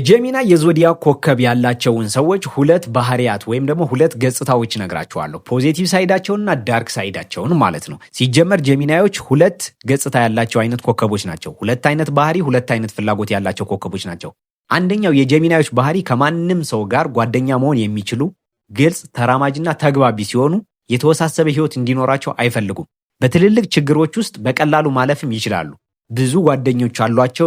ጄሚና የዞዲያክ ኮከብ ያላቸውን ሰዎች ሁለት ባህሪያት ወይም ደግሞ ሁለት ገጽታዎች ነግራቸዋለሁ። ፖዚቲቭ ሳይዳቸውንና ዳርክ ሳይዳቸውን ማለት ነው። ሲጀመር ጄሚናዮች ሁለት ገጽታ ያላቸው አይነት ኮከቦች ናቸው። ሁለት አይነት ባህሪ፣ ሁለት አይነት ፍላጎት ያላቸው ኮከቦች ናቸው። አንደኛው የጄሚናዮች ባህሪ ከማንም ሰው ጋር ጓደኛ መሆን የሚችሉ ግልጽ፣ ተራማጅና ተግባቢ ሲሆኑ የተወሳሰበ ህይወት እንዲኖራቸው አይፈልጉም። በትልልቅ ችግሮች ውስጥ በቀላሉ ማለፍም ይችላሉ። ብዙ ጓደኞች አሏቸው።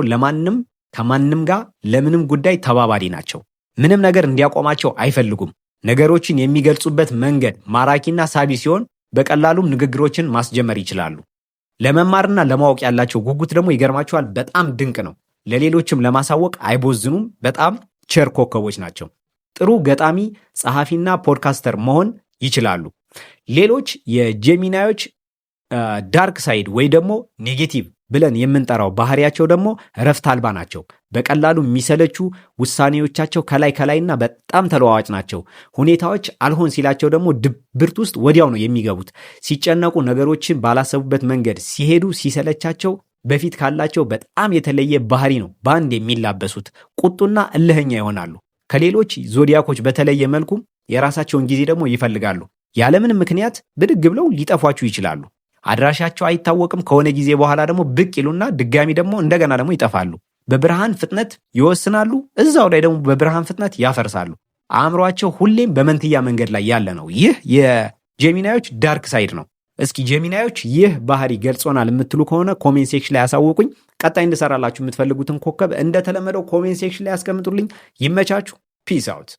ከማንም ጋር ለምንም ጉዳይ ተባባሪ ናቸው። ምንም ነገር እንዲያቆማቸው አይፈልጉም። ነገሮችን የሚገልጹበት መንገድ ማራኪና ሳቢ ሲሆን በቀላሉም ንግግሮችን ማስጀመር ይችላሉ። ለመማርና ለማወቅ ያላቸው ጉጉት ደግሞ ይገርማቸዋል፣ በጣም ድንቅ ነው። ለሌሎችም ለማሳወቅ አይቦዝኑም። በጣም ቸር ኮከቦች ናቸው። ጥሩ ገጣሚ፣ ጸሐፊና ፖድካስተር መሆን ይችላሉ። ሌሎች የጄሚናዮች ዳርክ ሳይድ ወይ ደግሞ ኔጌቲቭ ብለን የምንጠራው ባህሪያቸው ደግሞ እረፍት አልባ ናቸው። በቀላሉ የሚሰለቹ፣ ውሳኔዎቻቸው ከላይና በጣም ተለዋዋጭ ናቸው። ሁኔታዎች አልሆን ሲላቸው ደግሞ ድብርት ውስጥ ወዲያው ነው የሚገቡት። ሲጨነቁ፣ ነገሮችን ባላሰቡበት መንገድ ሲሄዱ፣ ሲሰለቻቸው በፊት ካላቸው በጣም የተለየ ባህሪ ነው በአንድ የሚላበሱት። ቁጡና እልህኛ ይሆናሉ። ከሌሎች ዞዲያኮች በተለየ መልኩ የራሳቸውን ጊዜ ደግሞ ይፈልጋሉ። ያለምንም ምክንያት ብድግ ብለው ሊጠፏችሁ ይችላሉ። አድራሻቸው አይታወቅም። ከሆነ ጊዜ በኋላ ደግሞ ብቅ ይሉና ድጋሚ ደግሞ እንደገና ደግሞ ይጠፋሉ። በብርሃን ፍጥነት ይወስናሉ፣ እዛው ላይ ደግሞ በብርሃን ፍጥነት ያፈርሳሉ። አእምሯቸው ሁሌም በመንትያ መንገድ ላይ ያለ ነው። ይህ የጄሚናዮች ዳርክ ሳይድ ነው። እስኪ ጄሚናዮች ይህ ባህሪ ገልጾናል የምትሉ ከሆነ ኮሜንት ሴክሽን ላይ ያሳውቁኝ። ቀጣይ እንድሰራላችሁ የምትፈልጉትን ኮከብ እንደተለመደው ኮሜንት ሴክሽን ላይ ያስቀምጡልኝ። ይመቻችሁ። ፒስ አውት።